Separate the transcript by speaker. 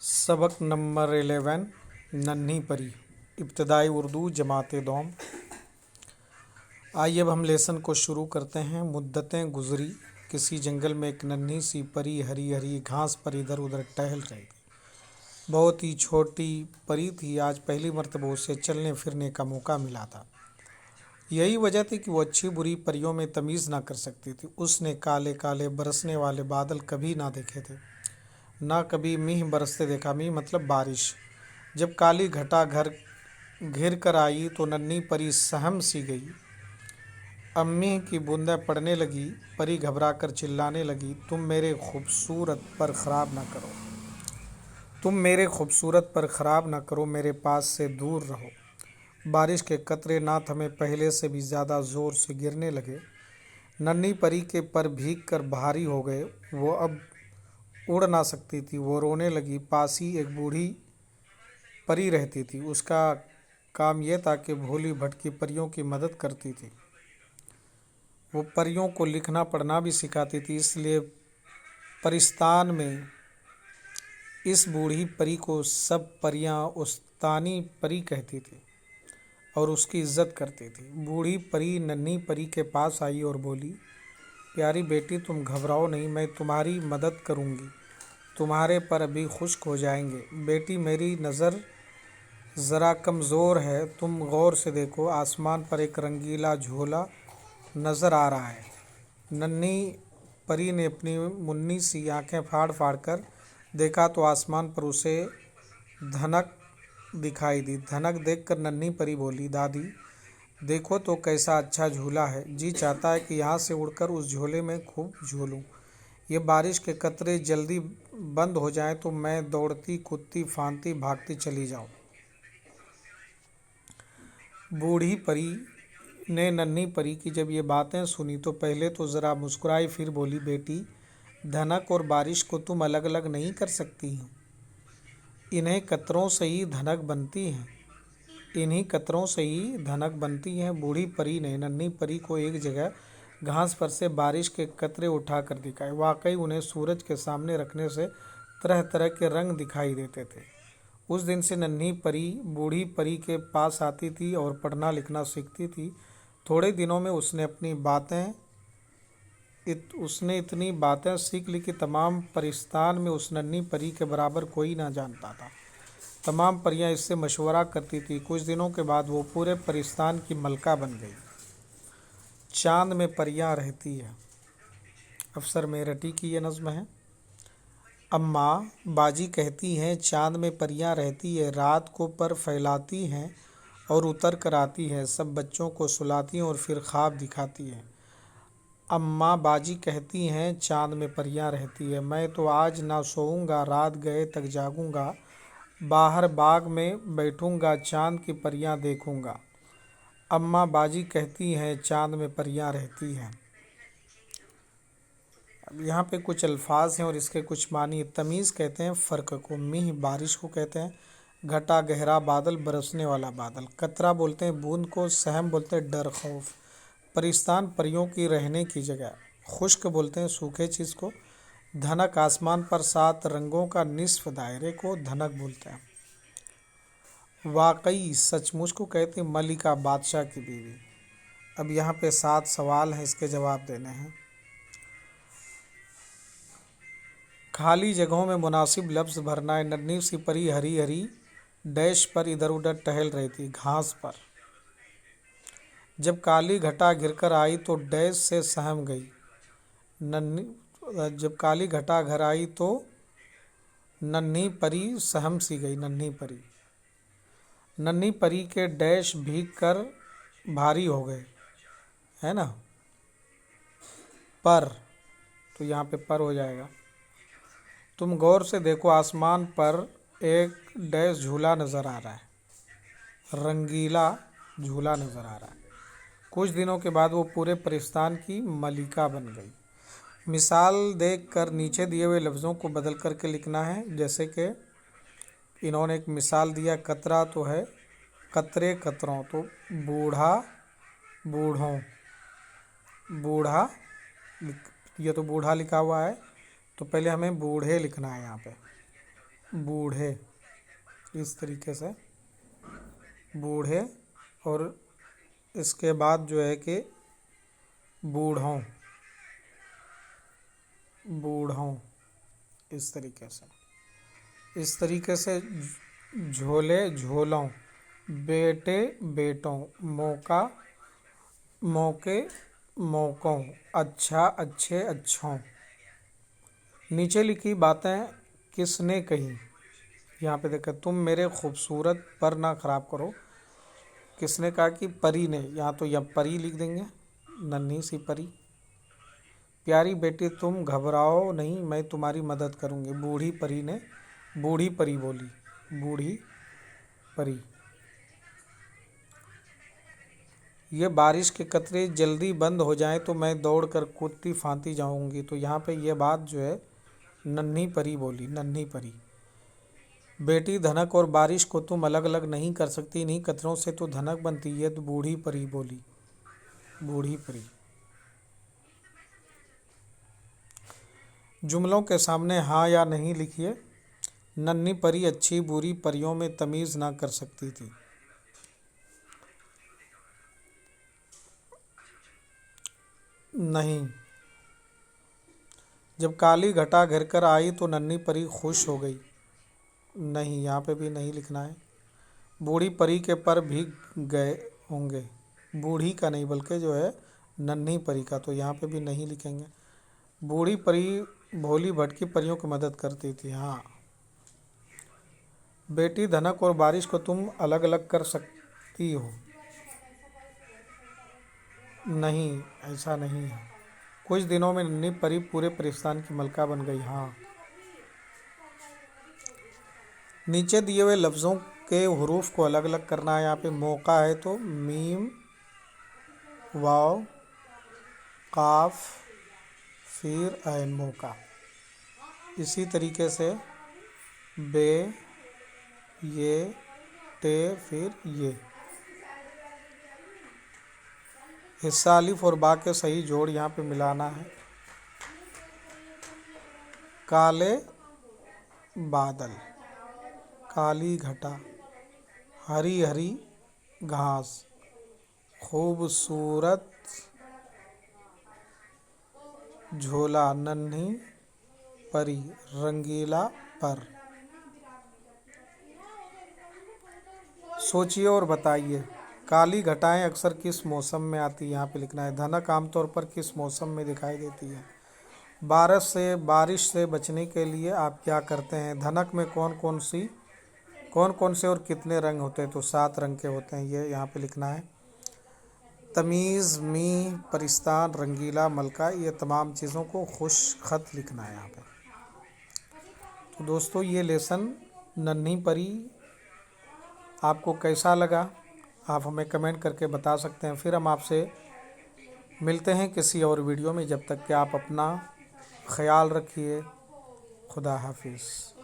Speaker 1: सबक नंबर 11 नन्ही परी इब्तदाई उर्दू जमात दोम। आइए अब हम लेसन को शुरू करते हैं। मुद्दतें गुजरी, किसी जंगल में एक नन्ही सी परी हरी हरी घास पर इधर उधर टहल रही थी। बहुत ही छोटी परी थी। आज पहली मर्तबा उसे चलने फिरने का मौका मिला था। यही वजह थी कि वो अच्छी बुरी परियों में तमीज़ ना कर सकती थी। उसने काले काले बरसने वाले बादल कभी ना देखे थे, ना कभी मींह बरसते देखा। मींह मतलब बारिश। जब काली घटा घर घिर कर आई तो नन्ही परी सहम सी गई। अम्मी की बूंदें पड़ने लगी। परी घबरा कर चिल्लाने लगी, तुम मेरे खूबसूरत पर ख़राब ना करो, तुम मेरे खूबसूरत पर ख़राब ना करो, मेरे पास से दूर रहो। बारिश के कतरे ना थमे, पहले से भी ज़्यादा ज़ोर से गिरने लगे। नन्ही परी के पर भीग कर भारी हो गए। वो अब उड़ ना सकती थी। वो रोने लगी। पास ही एक बूढ़ी परी रहती थी। उसका काम यह था कि भोली भटकी परियों की मदद करती थी। वो परियों को लिखना पढ़ना भी सिखाती थी। इसलिए परिस्तान में इस बूढ़ी परी को सब परियां उस्तानी परी कहती थी और उसकी इज्जत करती थी। बूढ़ी परी नन्ही परी के पास आई और बोली, प्यारी बेटी, तुम घबराओ नहीं, मैं तुम्हारी मदद करूंगी। तुम्हारे पर अभी खुश्क हो जाएंगे। बेटी, मेरी नज़र ज़रा कमज़ोर है, तुम गौर से देखो। आसमान पर एक रंगीला झोला नज़र आ रहा है। नन्ही परी ने अपनी मुन्नी सी आंखें फाड़ फाड़ कर देखा तो आसमान पर उसे धनक दिखाई दी। धनक देखकर नन्ही परी बोली, दादी देखो तो कैसा अच्छा झूला है। जी चाहता है कि यहाँ से उड़कर उस झोले में खूब झूलूं। ये बारिश के कतरे जल्दी बंद हो जाएं तो मैं दौड़ती कूदती फांदती भागती चली जाऊं। बूढ़ी परी ने नन्ही परी की जब ये बातें सुनी तो पहले तो ज़रा मुस्कुराई, फिर बोली, बेटी, धनक और बारिश को तुम अलग अलग नहीं कर सकती हो। इन्हें कतरों से ही धनक बनती है, इन्हीं कतरों से ही धनक बनती है। बूढ़ी परी ने नन्ही परी को एक जगह घास पर से बारिश के कतरे उठा कर दिखाए। वाकई उन्हें सूरज के सामने रखने से तरह तरह के रंग दिखाई देते थे। उस दिन से नन्ही परी बूढ़ी परी के पास आती थी और पढ़ना लिखना सीखती थी। थोड़े दिनों में उसने इतनी बातें सीख ली कि तमाम परिस्तान में उस नन्ही परी के बराबर कोई ना जानता था। तमाम परियां इससे मशवरा करती थी। कुछ दिनों के बाद वो पूरे परिस्तान की मलका बन गई। चांद में परियां रहती है। अफसर मेरठी की ये नज़्म है। अम्मा बाजी कहती हैं, चांद में परियां रहती है, रात को पर फैलाती हैं और उतर कर आती है, सब बच्चों को सुलाती हैं और फिर ख्वाब दिखाती हैं। अम्मा बाजी कहती हैं, चांद में परियां रहती है, मैं तो आज ना सोऊंगा, रात गए तक जागूंगा, बाहर बाग में बैठूंगा, चांद की परियां देखूंगा। अम्मा बाजी कहती हैं, चांद में परियां रहती हैं। अब यहाँ पे कुछ अल्फाज हैं और इसके कुछ मानी। तमीज़ कहते हैं फ़र्क को, मींह बारिश को कहते हैं, घटा गहरा बादल बरसने वाला बादल, कतरा बोलते हैं बूंद को, सहम बोलते हैं डर खौफ, परिस्तान परियों की रहने की जगह, खुश्क बोलते हैं सूखे चीज़ को, धनक आसमान पर 7 रंगों का निस्फ दायरे को धनक बोलते हैं। वाकई सचमुच को कहते हैं मलिका बादशाह की बीवी। अब यहाँ पे 7 सवाल हैं, इसके जवाब देने हैं। खाली जगहों में मुनासिब लफ्ज़ भरना है। नन्ही सी परी हरी हरी डैश पर इधर उधर टहल रही थी, घास पर। जब काली घटा घिरकर आई तो डैश से सहम गई। जब काली घटा घर आई तो नन्ही परी सहम सी गई। नन्ही परी के डैश भीग कर भारी हो गए, है ना। पर, तो यहाँ पे पर हो जाएगा। तुम गौर से देखो, आसमान पर एक डैश झूला नज़र आ रहा है, रंगीला झूला नज़र आ रहा है। कुछ दिनों के बाद वो पूरे परिस्तान की मलिका बन गई। मिसाल देखकर नीचे दिए हुए लफ्ज़ों को बदल करके लिखना है। जैसे कि इन्होंने एक मिसाल दिया, कतरा तो है कतरे कतरों, तो बूढ़ा बूढ़ों, बूढ़ा, ये तो बूढ़ा लिखा हुआ है तो पहले हमें बूढ़े लिखना है यहाँ पे। बूढ़े, इस तरीके से बूढ़े। और इसके बाद जो है कि बूढ़ों, बूढ़ों, इस तरीके से झोले झोलों, बेटे बेटों, मौका मौके मौकों, अच्छा अच्छे अच्छों। नीचे लिखी बातें किसने कही? यहाँ पे देखो, तुम मेरे खूबसूरत पर ना ख़राब करो, किसने कहा? कि परी ने। यहाँ तो यह परी लिख देंगे, नन्ही सी परी। प्यारी बेटी तुम घबराओ नहीं, मैं तुम्हारी मदद करूँगी, बूढ़ी परी ने, बूढ़ी परी बोली, बूढ़ी परी। ये बारिश के कतरे जल्दी बंद हो जाएं तो मैं दौड़ कर कूदती फांती जाऊंगी। तो यहाँ पे ये बात जो है नन्ही परी बोली, नन्ही परी। बेटी धनक और बारिश को तुम अलग अलग नहीं कर सकती, इन्हीं कतरों से तो धनक बनती है। तो बूढ़ी परी बोली, बूढ़ी परी। जुमलों के सामने हाँ या नहीं लिखिए। नन्ही परी अच्छी बुरी परियों में तमीज़ ना कर सकती थी। नहीं। जब काली घटा घर कर आई तो नन्ही परी खुश हो गई। नहीं, यहाँ पे भी नहीं लिखना है। बूढ़ी परी के पर भीग गए होंगे, बूढ़ी का नहीं बल्कि जो है नन्ही परी का, तो यहाँ पे भी नहीं लिखेंगे। बूढ़ी परी भोली भटकी परियों की मदद करती थी। हाँ। बेटी धनक और बारिश को तुम अलग अलग कर सकती हो। नहीं, ऐसा नहीं है। कुछ दिनों में नन्ही परी पूरे परिस्तान की मलका बन गई। हाँ। नीचे दिए हुए लफ्ज़ों के हुरूफ को अलग अलग करना है। यहाँ पे मौका है तो मीम, वाव, काफ, फिर ऐन, मौका। इसी तरीके से बे, ये, ते, फिर ये। हिस्सा अलिफ और बा के सही जोड़ यहाँ पे मिलाना है। काले बादल, काली घटा, हरी हरी घास, खूबसूरत झोला, नन्ही परी, रंगीला पर। सोचिए और बताइए, काली घटाएं अक्सर किस मौसम में आती है? यहाँ पे लिखना है। धनक आमतौर पर किस मौसम में दिखाई देती है? बारिश से बचने के लिए आप क्या करते हैं? धनक में कौन कौन से और कितने रंग होते हैं? तो 7 रंग के होते हैं, ये यहाँ पे लिखना है। तमीज़, मी, परिस्तान, रंगीला, मलका, ये तमाम चीज़ों को खुश खत लिखना है यहाँ पे। तो दोस्तों, ये लेसन नन्ही परी आपको कैसा लगा, आप हमें कमेंट करके बता सकते हैं। फिर हम आपसे मिलते हैं किसी और वीडियो में। जब तक कि आप अपना ख्याल रखिए। खुदा हाफिज़।